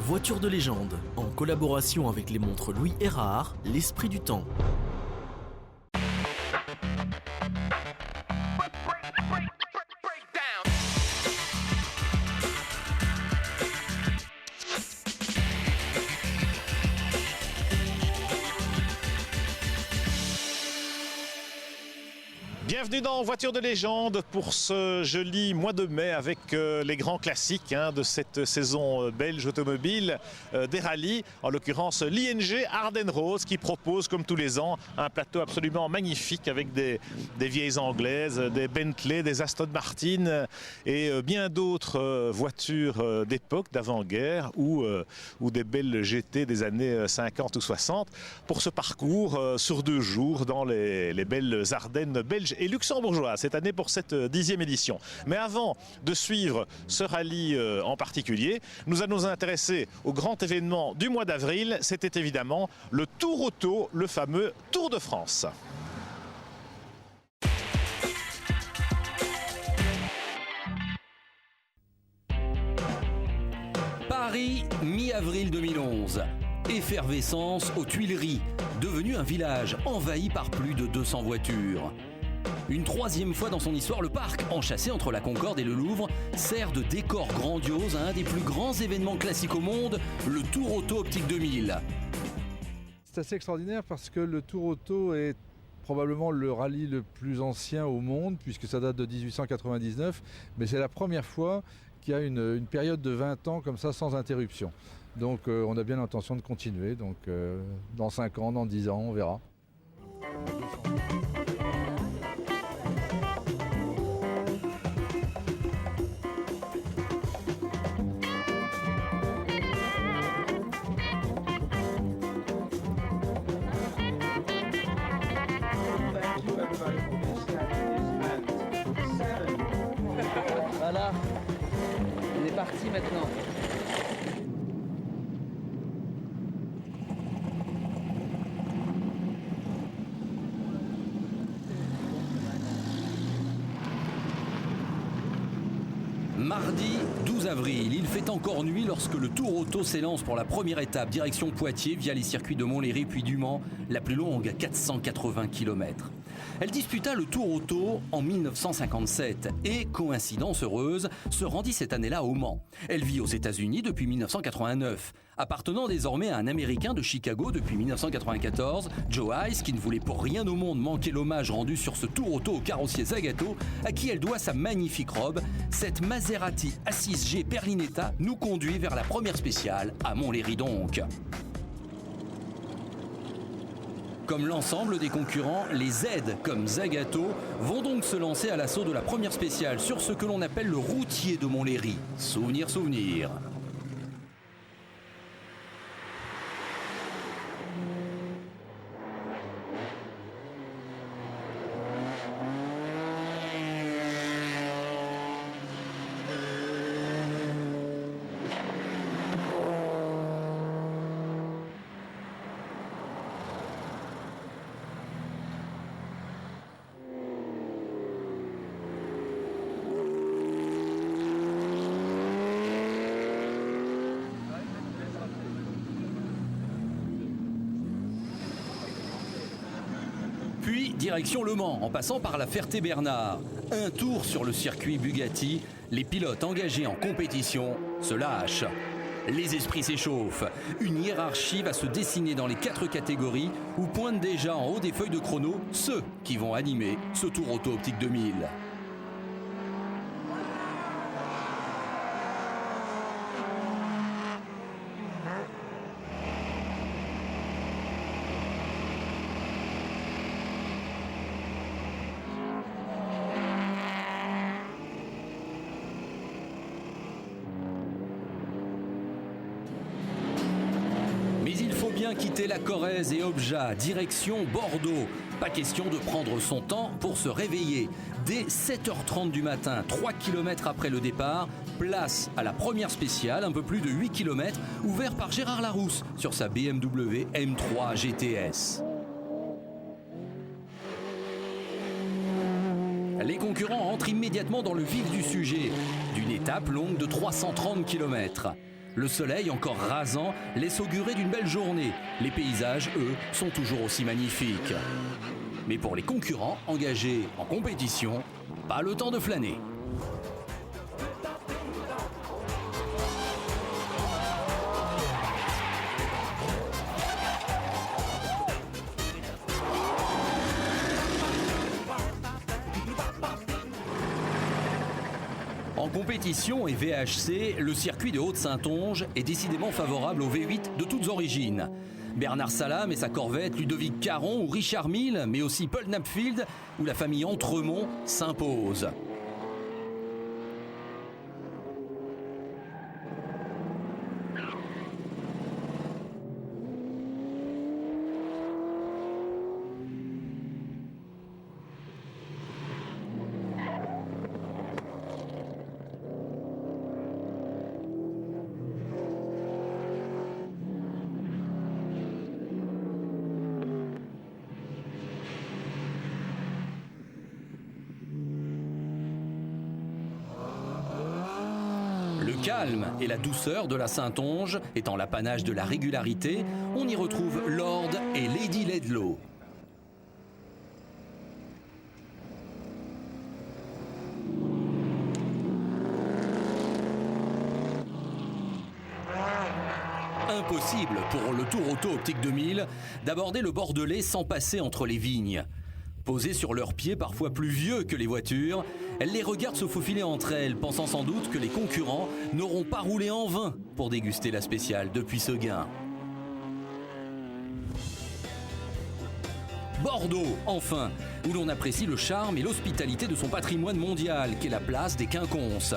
Voiture de légende, en collaboration avec les montres Louis Erard, l'esprit du temps. Bienvenue dans Voiture de légende pour ce joli mois de mai avec les grands classiques de cette saison belge automobile des rallyes, en l'occurrence l'ING Ardennes Rose qui propose comme tous les ans un plateau absolument magnifique avec des vieilles anglaises, des Bentley, des Aston Martin et bien d'autres voitures d'époque, d'avant-guerre ou des belles GT des années 50 ou 60 pour ce parcours sur 2 jours dans les belles Ardennes belges et luxembourgeois cette année pour cette 10e édition. Mais avant de suivre ce rallye en particulier, nous allons nous intéresser au grand événement du mois d'avril. C'était évidemment le Tour Auto, le fameux Tour de France. Paris, mi-avril 2011. Effervescence aux Tuileries, devenu un village envahi par plus de 200 voitures. Une 3e fois dans son histoire, le parc, enchâssé entre la Concorde et le Louvre, sert de décor grandiose à un des plus grands événements classiques au monde, le Tour Auto Optique 2000. C'est assez extraordinaire parce que le Tour Auto est probablement le rallye le plus ancien au monde, puisque ça date de 1899, mais c'est la première fois qu'il y a une période de 20 ans comme ça sans interruption. Donc on a bien l'intention de continuer, donc dans 5 ans, dans 10 ans, on verra. Voilà, on est parti maintenant. Mardi 12 avril, il fait encore nuit lorsque le Tour Auto s'élance pour la première étape direction Poitiers via les circuits de Montlhéry puis du Mans, la plus longue, 480 km. Elle disputa le Tour Auto en 1957 et, coïncidence heureuse, se rendit cette année-là au Mans. Elle vit aux États-Unis depuis 1989. Appartenant désormais à un Américain de Chicago depuis 1994, Joe Ice, qui ne voulait pour rien au monde manquer l'hommage rendu sur ce Tour Auto au carrossier Zagato, à qui elle doit sa magnifique robe, cette Maserati A6G Berlinetta nous conduit vers la première spéciale, à Montlhéry donc. Comme l'ensemble des concurrents, les Z comme Zagato vont donc se lancer à l'assaut de la première spéciale sur ce que l'on appelle le routier de Montlhéry. Souvenir, souvenir. Puis direction Le Mans, en passant par la Ferté-Bernard. Un tour sur le circuit Bugatti, les pilotes engagés en compétition se lâchent. Les esprits s'échauffent. Une hiérarchie va se dessiner dans les 4 catégories où pointent déjà en haut des feuilles de chrono ceux qui vont animer ce Tour Auto Optique 2000. Quitter la Corrèze et Objat, direction Bordeaux. Pas question de prendre son temps pour se réveiller. Dès 7h30 du matin, 3 km après le départ, place à la première spéciale, un peu plus de 8 km, ouvert par Gérard Larousse sur sa BMW M3 GTS. Les concurrents entrent immédiatement dans le vif du sujet, d'une étape longue de 330 km. Le soleil, encore rasant, laisse augurer d'une belle journée. Les paysages, eux, sont toujours aussi magnifiques. Mais pour les concurrents engagés en compétition, pas le temps de flâner. En compétition et VHC, le circuit de Haute-Saintonge est décidément favorable au V8 de toutes origines. Bernard Salam et sa Corvette, Ludovic Caron ou Richard Mille, mais aussi Paul Knapfield ou la famille Entremont s'imposent. Le calme et la douceur de la Saintonge étant l'apanage de la régularité, on y retrouve Lord et Lady Ledlow. Impossible pour le Tour Auto Optique 2000 d'aborder le Bordelais sans passer entre les vignes. Posées sur leurs pieds parfois plus vieux que les voitures, elles les regardent se faufiler entre elles, pensant sans doute que les concurrents n'auront pas roulé en vain pour déguster la spéciale depuis Seguin. Bordeaux, enfin, où l'on apprécie le charme et l'hospitalité de son patrimoine mondial, qu'est la place des Quinconces.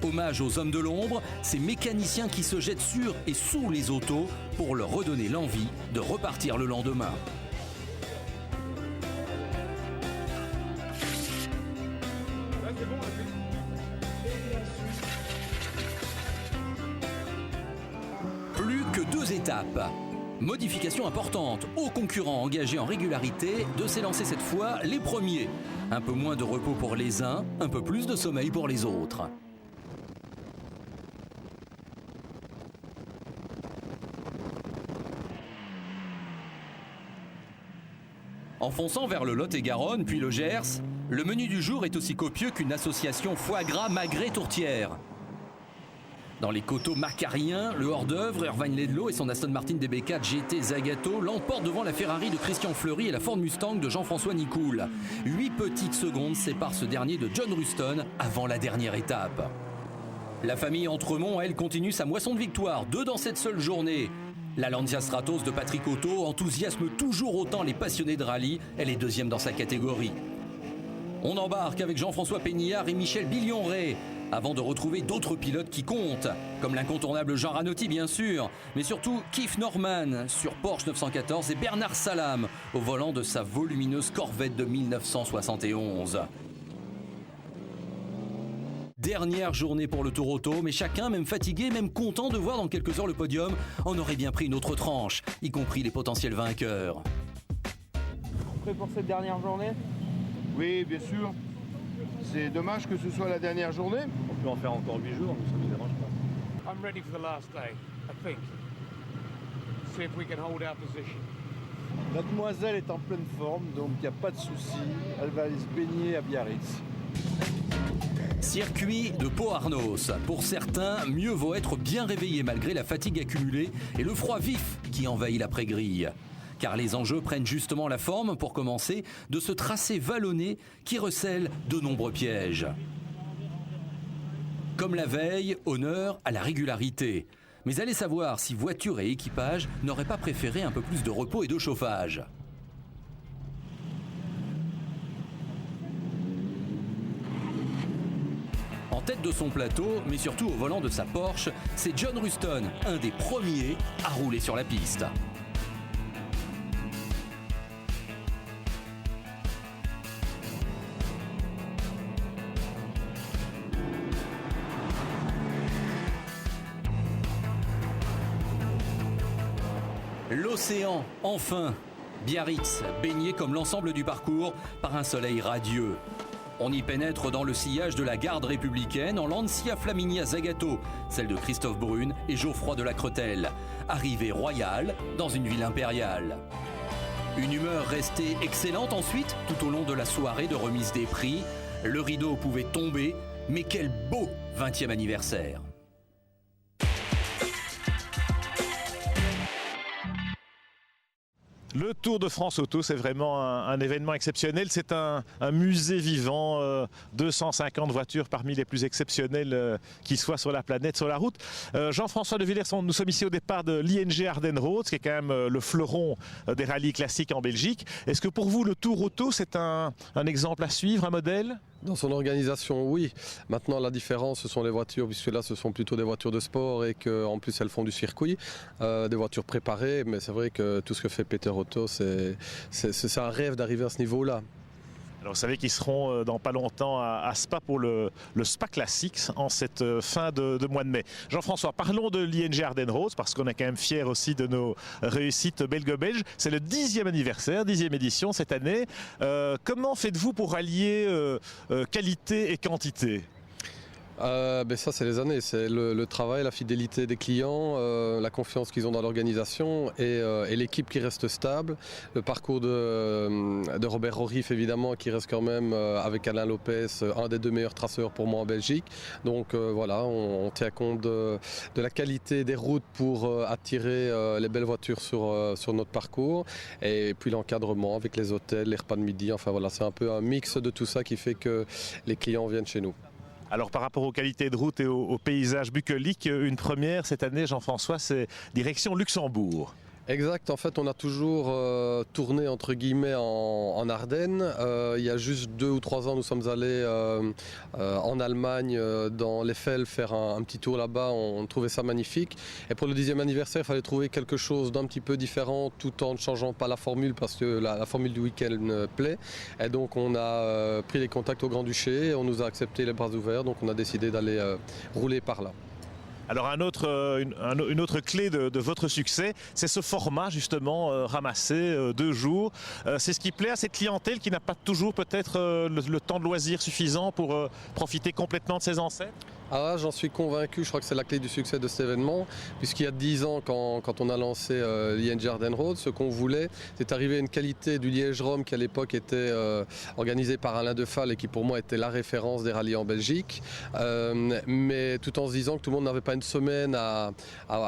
Hommage aux hommes de l'ombre, ces mécaniciens qui se jettent sur et sous les autos pour leur redonner l'envie de repartir le lendemain. Plus que 2 étapes. Modification importante aux concurrents engagés en régularité de s'élancer cette fois les premiers. Un peu moins de repos pour les uns, un peu plus de sommeil pour les autres. En fonçant vers le Lot-et-Garonne, puis le Gers, le menu du jour est aussi copieux qu'une association foie gras magret tourtière. Dans les coteaux macariens, le hors-d'œuvre, Irvine Ledlow et son Aston Martin DB4 GT Zagato l'emportent devant la Ferrari de Christian Fleury et la Ford Mustang de Jean-François Nicoul. 8 petites secondes séparent ce dernier de John Ruston avant la dernière étape. La famille Entremont, elle, continue sa moisson de victoires, 2 dans cette seule journée. La Lancia Stratos de Patrick Otto enthousiasme toujours autant les passionnés de rallye, elle est 2e dans sa catégorie. On embarque avec Jean-François Pénillard et Michel Billon-Ray, avant de retrouver d'autres pilotes qui comptent, comme l'incontournable Jean Ranotti bien sûr, mais surtout Keith Norman sur Porsche 914 et Bernard Salam au volant de sa volumineuse Corvette de 1971. Dernière journée pour le Tour Auto, mais chacun, même fatigué, même content de voir dans quelques heures le podium, en aurait bien pris une autre tranche, y compris les potentiels vainqueurs. Prêt pour cette dernière journée? Oui, bien sûr. C'est dommage que ce soit la dernière journée. On peut en faire encore 8 jours, ça ne nous dérange pas. I'm ready for the last day, I think. See if we can hold our position. Mademoiselle est en pleine forme, donc il n'y a pas de souci. Elle va aller se baigner à Biarritz. Circuit de Pau-Arnos. Pour certains, mieux vaut être bien réveillé malgré la fatigue accumulée et le froid vif qui envahit l'après-grille. Car les enjeux prennent justement la forme, pour commencer, de ce tracé vallonné qui recèle de nombreux pièges. Comme la veille, honneur à la régularité. Mais allez savoir si voiture et équipage n'auraient pas préféré un peu plus de repos et de chauffage. En tête de son plateau, mais surtout au volant de sa Porsche, c'est John Ruston, un des premiers à rouler sur la piste. L'océan, enfin. Biarritz, baigné comme l'ensemble du parcours par un soleil radieux. On y pénètre dans le sillage de la garde républicaine en Lancia Flaminia Zagato, celle de Christophe Brune et Geoffroy de la Cretelle. Arrivée royale dans une ville impériale. Une humeur restée excellente ensuite, tout au long de la soirée de remise des prix. Le rideau pouvait tomber, mais quel beau 20e anniversaire! Le Tour de France Auto, c'est vraiment un événement exceptionnel. C'est un musée vivant, 250 voitures parmi les plus exceptionnelles qui soient sur la planète, sur la route. Jean-François de Villers, nous sommes ici au départ de l'ING Ardennes Roads, qui est quand même le fleuron des rallyes classiques en Belgique. Est-ce que pour vous, le Tour Auto, c'est un exemple à suivre, un modèle ? Dans son organisation, oui. Maintenant, la différence, ce sont les voitures, puisque là, ce sont plutôt des voitures de sport et qu'en plus, elles font du circuit. Des voitures préparées, mais c'est vrai que tout ce que fait Peter Otto, c'est un rêve d'arriver à ce niveau-là. Alors vous savez qu'ils seront dans pas longtemps à Spa pour le Spa Classics en cette fin de mois de mai. Jean-François, parlons de l'ING Ardennes Roads parce qu'on est quand même fiers aussi de nos réussites belgo-belges. C'est le 10e anniversaire, 10e édition cette année. Comment faites-vous pour allier qualité et quantité ? Ça c'est les années, c'est le travail, la fidélité des clients, la confiance qu'ils ont dans l'organisation et l'équipe qui reste stable. Le parcours de Robert Rorif évidemment qui reste quand même avec Alain Lopez un des 2 meilleurs traceurs pour moi en Belgique. Donc voilà, on tient compte de la qualité des routes pour attirer les belles voitures sur notre parcours et puis l'encadrement avec les hôtels, les repas de midi, enfin voilà, c'est un peu un mix de tout ça qui fait que les clients viennent chez nous. Alors par rapport aux qualités de route et au paysage bucolique, une première cette année, Jean-François, c'est direction Luxembourg. Exact, en fait on a toujours tourné entre guillemets en Ardennes. Il y a juste 2 ou 3 ans nous sommes allés en Allemagne dans l'Eiffel faire un petit tour là-bas, on trouvait ça magnifique. Et pour le 10e anniversaire il fallait trouver quelque chose d'un petit peu différent tout en ne changeant pas la formule parce que la formule du week-end plaît. Et donc on a pris les contacts au Grand-Duché, on nous a accepté les bras ouverts, donc on a décidé d'aller rouler par là. Alors une autre clé de votre succès, c'est ce format justement ramassé 2 jours. C'est ce qui plaît à cette clientèle qui n'a pas toujours peut-être le temps de loisir suffisant pour profiter complètement de ses ancêtres. Ah, j'en suis convaincu, je crois que c'est la clé du succès de cet événement, puisqu'il y a 10 ans, quand on a lancé l'ING Ardennes Roads, ce qu'on voulait, c'est arriver à une qualité du Liège-Rome qui à l'époque était organisée par Alain Defal et qui pour moi était la référence des rallyes en Belgique, mais tout en se disant que tout le monde n'avait pas une semaine à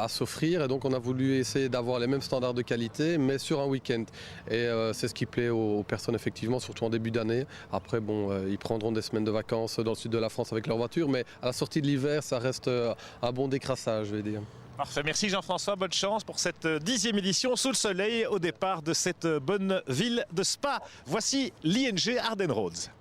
s'offrir, et donc on a voulu essayer d'avoir les mêmes standards de qualité, mais sur un week-end. Et c'est ce qui plaît aux personnes effectivement, surtout en début d'année. Après, bon, ils prendront des semaines de vacances dans le sud de la France avec leur voiture, mais à la sortie de l'hiver, ça reste un bon décrassage, je vais dire. Parfait, merci Jean-François, bonne chance pour cette 10e édition sous le soleil au départ de cette bonne ville de Spa. Voici l'ING Ardennes Roads.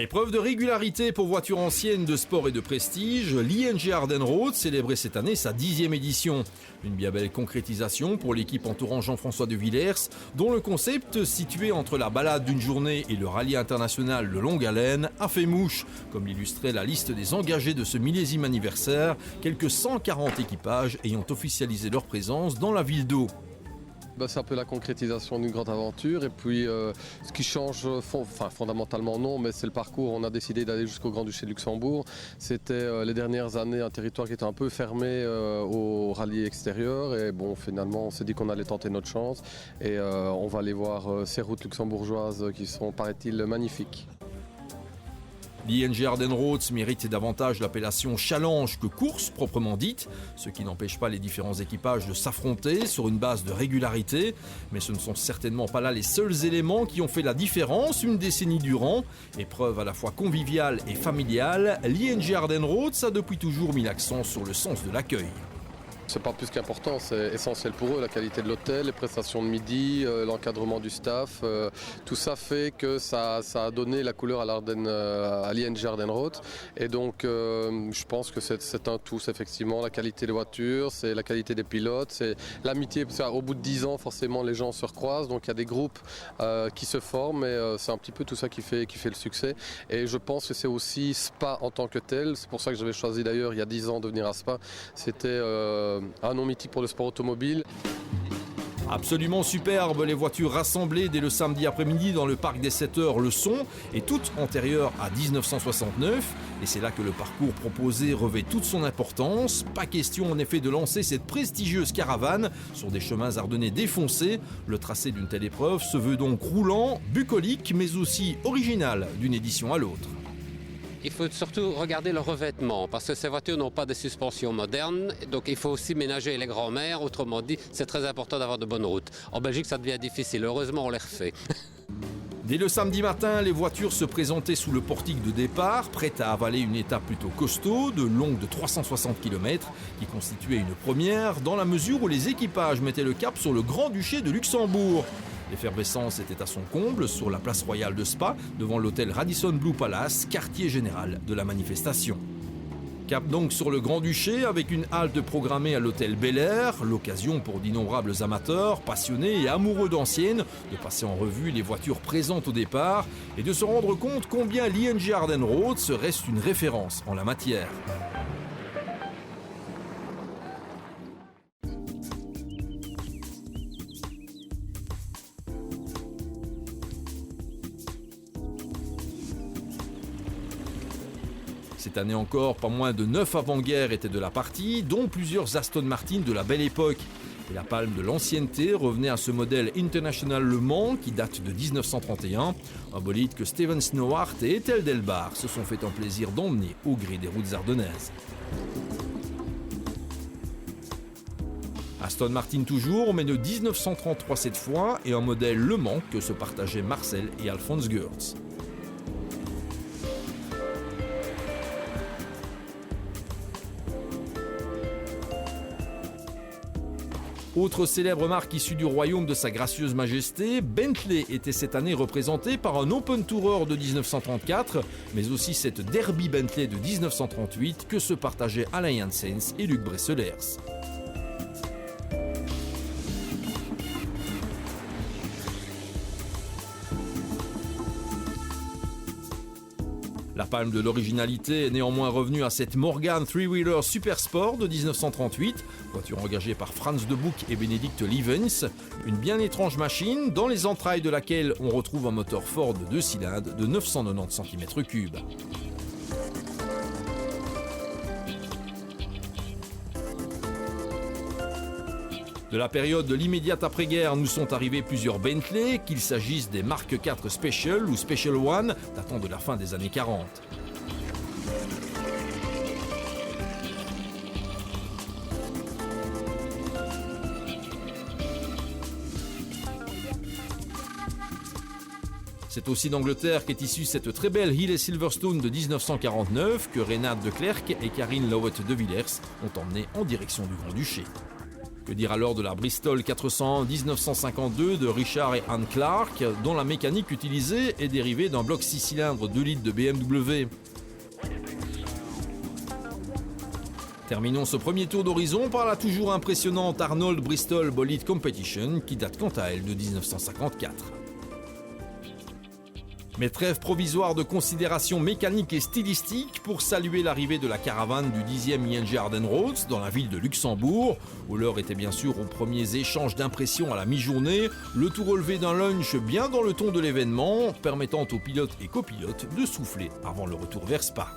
Épreuve de régularité pour voitures anciennes de sport et de prestige, l'ING Ardennes Roads célébrait cette année sa 10e édition. Une bien belle concrétisation pour l'équipe entourant Jean-François de Villers, dont le concept, situé entre la balade d'une journée et le rallye international de longue haleine, a fait mouche. Comme l'illustrait la liste des engagés de ce millésime anniversaire, quelques 140 équipages ayant officialisé leur présence dans la ville d'Eau. C'est un peu la concrétisation d'une grande aventure et puis ce qui change, fondamentalement non, mais c'est le parcours. On a décidé d'aller jusqu'au Grand-Duché de Luxembourg. C'était les dernières années un territoire qui était un peu fermé au rallye extérieur et bon, finalement on s'est dit qu'on allait tenter notre chance et on va aller voir ces routes luxembourgeoises qui sont, paraît-il, magnifiques. L'ING Ardennes Roads mérite davantage l'appellation challenge que course proprement dite, ce qui n'empêche pas les différents équipages de s'affronter sur une base de régularité. Mais ce ne sont certainement pas là les seuls éléments qui ont fait la différence une décennie durant. Épreuve à la fois conviviale et familiale, l'ING Ardennes Roads a depuis toujours mis l'accent sur le sens de l'accueil. C'est pas plus qu'important, c'est essentiel pour eux, la qualité de l'hôtel, les prestations de midi, l'encadrement du staff. Tout ça fait que ça a donné la couleur à l'ING Ardenroth. Et donc je pense que c'est un tout, c'est effectivement la qualité des voitures, c'est la qualité des pilotes, c'est l'amitié. Au bout de 10 ans, forcément, les gens se recroisent, donc il y a des groupes qui se forment et c'est un petit peu tout ça qui fait le succès. Et je pense que c'est aussi Spa en tant que tel. C'est pour ça que j'avais choisi d'ailleurs il y a 10 ans de venir à Spa. C'était un nom mythique pour le sport automobile. Absolument superbe, les voitures rassemblées dès le samedi après-midi dans le parc des 7 heures le sont, et toutes antérieures à 1969. Et c'est là que le parcours proposé revêt toute son importance. Pas question en effet de lancer cette prestigieuse caravane sur des chemins ardennais défoncés. Le tracé d'une telle épreuve se veut donc roulant, bucolique, mais aussi original d'une édition à l'autre. Il faut surtout regarder le revêtement, parce que ces voitures n'ont pas de suspension moderne, donc il faut aussi ménager les grands-mères. Autrement dit, c'est très important d'avoir de bonnes routes. En Belgique, ça devient difficile. Heureusement, on les refait. Dès le samedi matin, les voitures se présentaient sous le portique de départ, prêtes à avaler une étape plutôt costaud, longue de 360 km, qui constituait une première, dans la mesure où les équipages mettaient le cap sur le Grand-Duché de Luxembourg. L'effervescence était à son comble sur la place royale de Spa, devant l'hôtel Radisson Blu Palace, quartier général de la manifestation. Cap donc sur le Grand-Duché avec une halte programmée à l'hôtel Bel Air, l'occasion pour d'innombrables amateurs, passionnés et amoureux d'anciennes de passer en revue les voitures présentes au départ et de se rendre compte combien l'ING Ardenroth reste une référence en la matière. Cette année encore, pas moins de 9 avant-guerres étaient de la partie, dont plusieurs Aston Martin de la belle époque. Et la palme de l'ancienneté revenait à ce modèle International Le Mans qui date de 1931, un bolide que Steven Snowhart et Ethel Delbar se sont fait un plaisir d'emmener au gré des routes ardennaises. Aston Martin toujours, mais de 1933 cette fois, et un modèle Le Mans que se partageaient Marcel et Alphonse Geertz. Autre célèbre marque issue du royaume de sa gracieuse majesté, Bentley était cette année représentée par un Open Tourer de 1934, mais aussi cette Derby Bentley de 1938 que se partageaient Alain Janssens et Luc Bresselers. La palme de l'originalité est néanmoins revenue à cette Morgan Three-Wheeler Super Sport de 1938, voiture engagée par Franz de Boeck et Benedict Lievens, une bien étrange machine dans les entrailles de laquelle on retrouve un moteur Ford de 2 cylindres de 990 cm3. De la période de l'immédiate après-guerre, nous sont arrivés plusieurs Bentley, qu'il s'agisse des Mark IV Special ou Special One, datant de la fin des années 40. C'est aussi d'Angleterre qu'est issue cette très belle Healey Silverstone de 1949 que Renate de Klerk et Karine Lowet de Villers ont emmené en direction du Grand-Duché. Que dire alors de la Bristol 401 1952 de Richard et Anne Clark, dont la mécanique utilisée est dérivée d'un bloc 6 cylindres 2 litres de BMW. Terminons ce premier tour d'horizon par la toujours impressionnante Arnold Bristol Bolide Competition qui date quant à elle de 1954. Mais trêve provisoire de considérations mécaniques et stylistiques pour saluer l'arrivée de la caravane du 10e ING Ardenroth dans la ville de Luxembourg, où l'heure était bien sûr aux premiers échanges d'impressions à la mi-journée, le tout relevé d'un lunch bien dans le ton de l'événement, permettant aux pilotes et copilotes de souffler avant le retour vers Spa.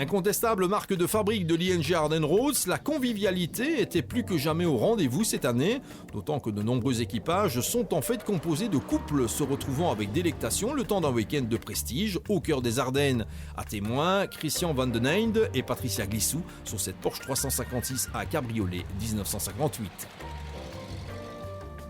Incontestable marque de fabrique de l'ING Ardennes Roads, la convivialité était plus que jamais au rendez-vous cette année, d'autant que de nombreux équipages sont en fait composés de couples se retrouvant avec délectation le temps d'un week-end de prestige au cœur des Ardennes. À témoin, Christian Van den Einde et Patricia Glissou sur cette Porsche 356 à cabriolet 1958.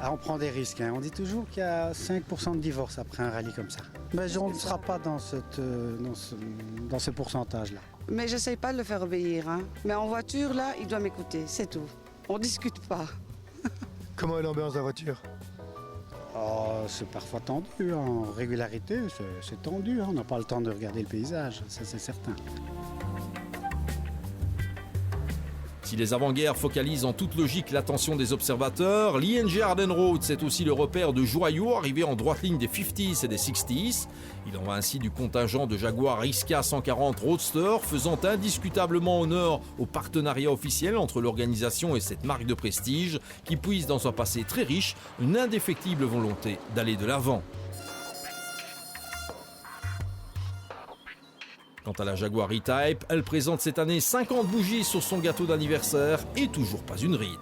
Ah, on prend des risques. On dit toujours qu'il y a 5% de divorce après un rallye comme ça. Mais on ne sera pas dans ce pourcentage-là. Mais j'essaye pas de le faire obéir. Mais en voiture, là, il doit m'écouter, c'est tout. On discute pas. Comment est l'ambiance de la voiture? C'est parfois tendu. En régularité, c'est tendu. On n'a pas le temps de regarder le paysage, ça c'est certain. Si les avant-guerres focalisent en toute logique l'attention des observateurs, l'ING Ardennes Roads c'est aussi le repère de joyaux arrivés en droite ligne des 50s et des 60s. Il en va ainsi du contingent de Jaguar XK 140 Roadster, faisant indiscutablement honneur au partenariat officiel entre l'organisation et cette marque de prestige qui puise dans un passé très riche une indéfectible volonté d'aller de l'avant. Quant à la Jaguar E-Type, elle présente cette année 50 bougies sur son gâteau d'anniversaire et toujours pas une ride.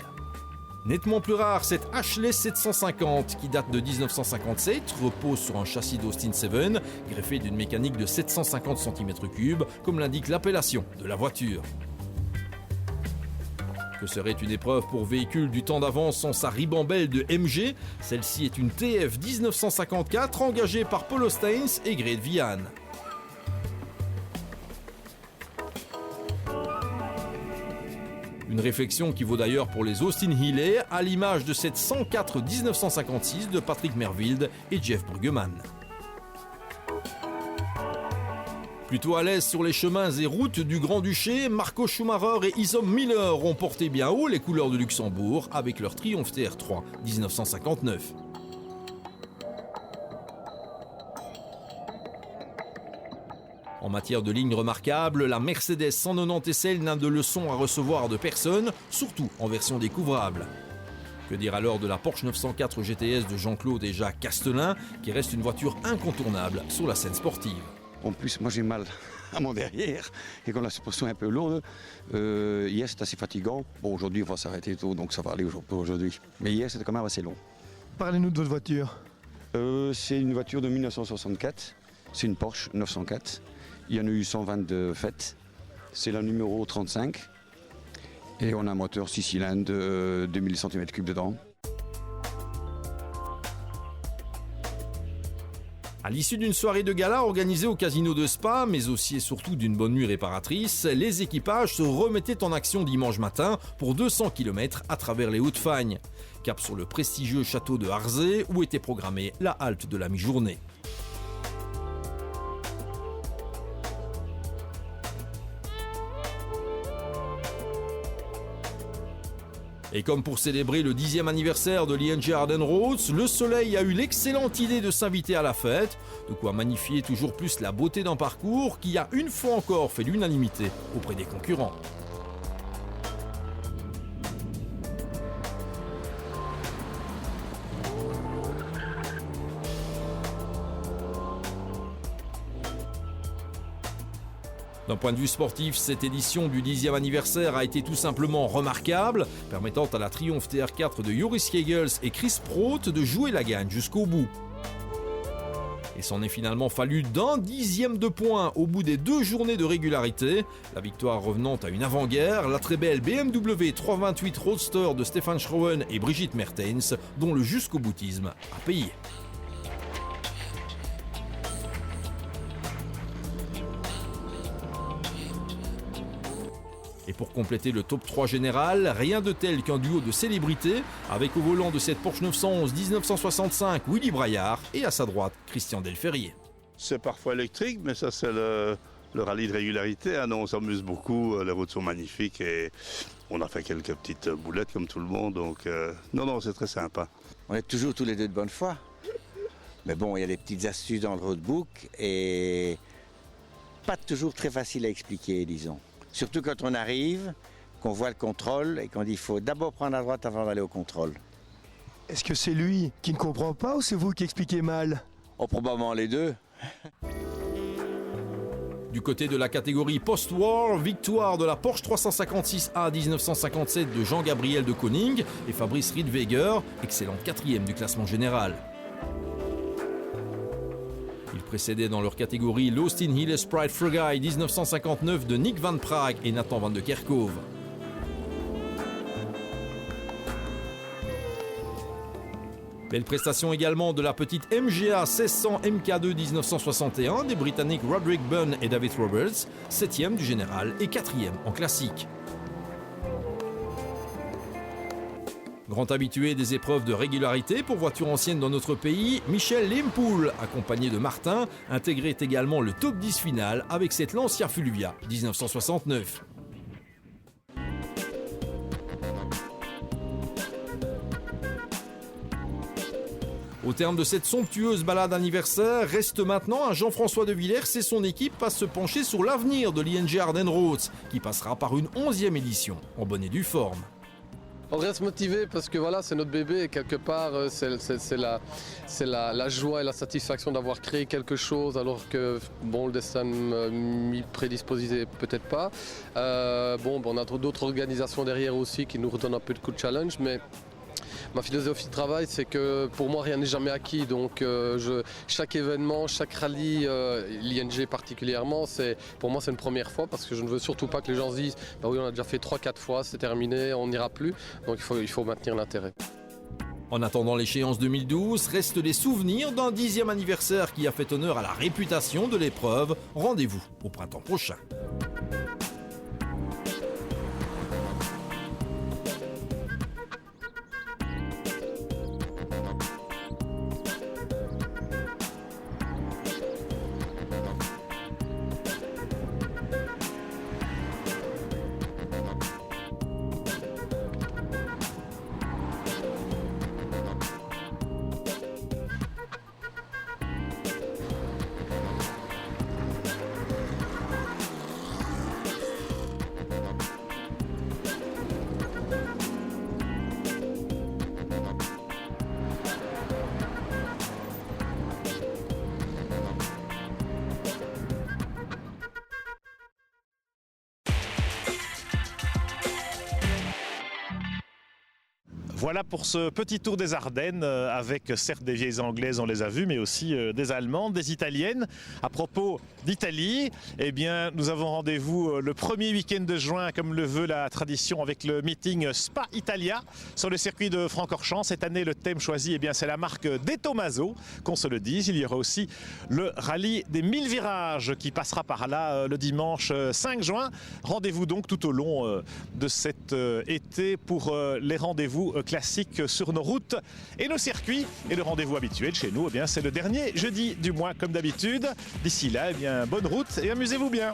Nettement plus rare, cette Ashley 750 qui date de 1957 repose sur un châssis d'Austin 7 greffé d'une mécanique de 750 cm3 comme l'indique l'appellation de la voiture. Que serait une épreuve pour véhicule du temps d'avance sans sa ribambelle de MG? Celle-ci est une TF 1954 engagée par Paul Steins et Grete Vian. Une réflexion qui vaut d'ailleurs pour les Austin Healey, à l'image de cette 104 1956 de Patrick Merville et Jeff Bruggeman. Plutôt à l'aise sur les chemins et routes du Grand-Duché, Marco Schumacher et Isom Miller ont porté bien haut les couleurs de Luxembourg avec leur Triumph TR3 1959. En matière de lignes remarquables, la Mercedes 190 SL n'a de leçons à recevoir de personne, surtout en version découvrable. Que dire alors de la Porsche 904 GTS de Jean-Claude et Jacques Castelin, qui reste une voiture incontournable sur la scène sportive. En plus, moi j'ai mal à mon derrière, et quand la suspension est un peu lourde, hier c'était assez fatigant. Bon, aujourd'hui on va s'arrêter tôt, donc ça va aller pour aujourd'hui. Mais hier c'était quand même assez long. Parlez-nous de votre voiture. C'est une voiture de 1964, c'est une Porsche 904. Il y en a eu 122 faites. C'est la numéro 35. Et on a un moteur 6 cylindres de 2000 cm3 dedans. À l'issue d'une soirée de gala organisée au casino de Spa, mais aussi et surtout d'une bonne nuit réparatrice, les équipages se remettaient en action dimanche matin pour 200 km à travers les Hauts-de-Fagne. Cap sur le prestigieux château de Harzé où était programmée la halte de la mi-journée. Et comme pour célébrer le 10e anniversaire de l'ING Ardennes Roads, le Soleil a eu l'excellente idée de s'inviter à la fête, de quoi magnifier toujours plus la beauté d'un parcours qui a une fois encore fait l'unanimité auprès des concurrents. D'un point de vue sportif, cette édition du 10e anniversaire a été tout simplement remarquable, permettant à la Triumph TR4 de Joris Kegels et Chris Proth de jouer la gagne jusqu'au bout. Il s'en est finalement fallu d'un dixième de point au bout des 2 journées de régularité, la victoire revenant à une avant-guerre, la très belle BMW 328 Roadster de Stefan Schroen et Brigitte Mertens, dont le jusqu'au boutisme a payé. Et pour compléter le top 3 général, rien de tel qu'un duo de célébrités, avec au volant de cette Porsche 911 1965 Willy Braillard et à sa droite Christian Delferrier. C'est parfois électrique, mais ça c'est le rallye de régularité. Ah non, on s'amuse beaucoup, les routes sont magnifiques et on a fait quelques petites boulettes comme tout le monde. Donc non, c'est très sympa. On est toujours tous les deux de bonne foi. Mais bon, il y a des petites astuces dans le roadbook et pas toujours très facile à expliquer, disons. Surtout quand on arrive, qu'on voit le contrôle et qu'on dit qu'il faut d'abord prendre à droite avant d'aller au contrôle. Est-ce que c'est lui qui ne comprend pas ou c'est vous qui expliquez mal? Oh, probablement les deux. Du côté de la catégorie post-war, victoire de la Porsche 356A 1957 de Jean-Gabriel de Koning et Fabrice Riedweger, excellent 4e du classement général. Ils précédaient dans leur catégorie l'Austin Hill Sprite Frugai 1959 de Nick Van Praag et Nathan Van de Kerkhove. Belle prestation également de la petite MGA 1600 MK2 1961 des Britanniques Roderick Bunn et David Roberts, 7e du général et 4e en classique. Grand habitué des épreuves de régularité pour voitures anciennes dans notre pays, Michel Limpoul, accompagné de Martin, intégrait également le top 10 final avec cette Lancia Fulvia 1969. Au terme de cette somptueuse balade anniversaire, reste maintenant à Jean-François de Villers et son équipe à se pencher sur l'avenir de l'ING Ardennes Roads, qui passera par une 11e édition, en bonne et due forme. On reste motivé parce que voilà, c'est notre bébé et quelque part c'est la joie et la satisfaction d'avoir créé quelque chose alors que bon, le destin m'y prédisposait peut-être pas. On a d'autres organisations derrière aussi qui nous redonnent un peu de coup de challenge, mais ma philosophie de travail, c'est que pour moi, rien n'est jamais acquis. Donc, chaque événement, chaque rallye, l'ING particulièrement, pour moi, c'est une première fois parce que je ne veux surtout pas que les gens se disent bah oui, on a déjà fait 3-4 fois, c'est terminé, on n'ira plus. Donc, il faut maintenir l'intérêt. En attendant l'échéance 2012, restent les souvenirs d'un 10e anniversaire qui a fait honneur à la réputation de l'épreuve. Rendez-vous au printemps prochain. Voilà pour ce petit tour des Ardennes avec certes des vieilles anglaises, on les a vues, mais aussi des allemandes, des italiennes. À propos d'Italie, eh bien, nous avons rendez-vous le premier week-end de juin, comme le veut la tradition, avec le meeting Spa Italia sur le circuit de Francorchamps. Cette année, le thème choisi, eh bien, c'est la marque De Tomaso, qu'on se le dise. Il y aura aussi le rallye des 1000 virages qui passera par là le dimanche 5 juin. Rendez-vous donc tout au long de cet été pour les rendez-vous classiques sur nos routes et nos circuits. Et le rendez-vous habituel chez nous, eh bien, c'est le dernier jeudi du mois comme d'habitude. D'ici là, eh bien, bonne route et amusez-vous bien.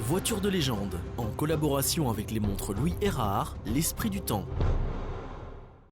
Voiture de légende, en collaboration avec les montres Louis Erard, l'esprit du temps.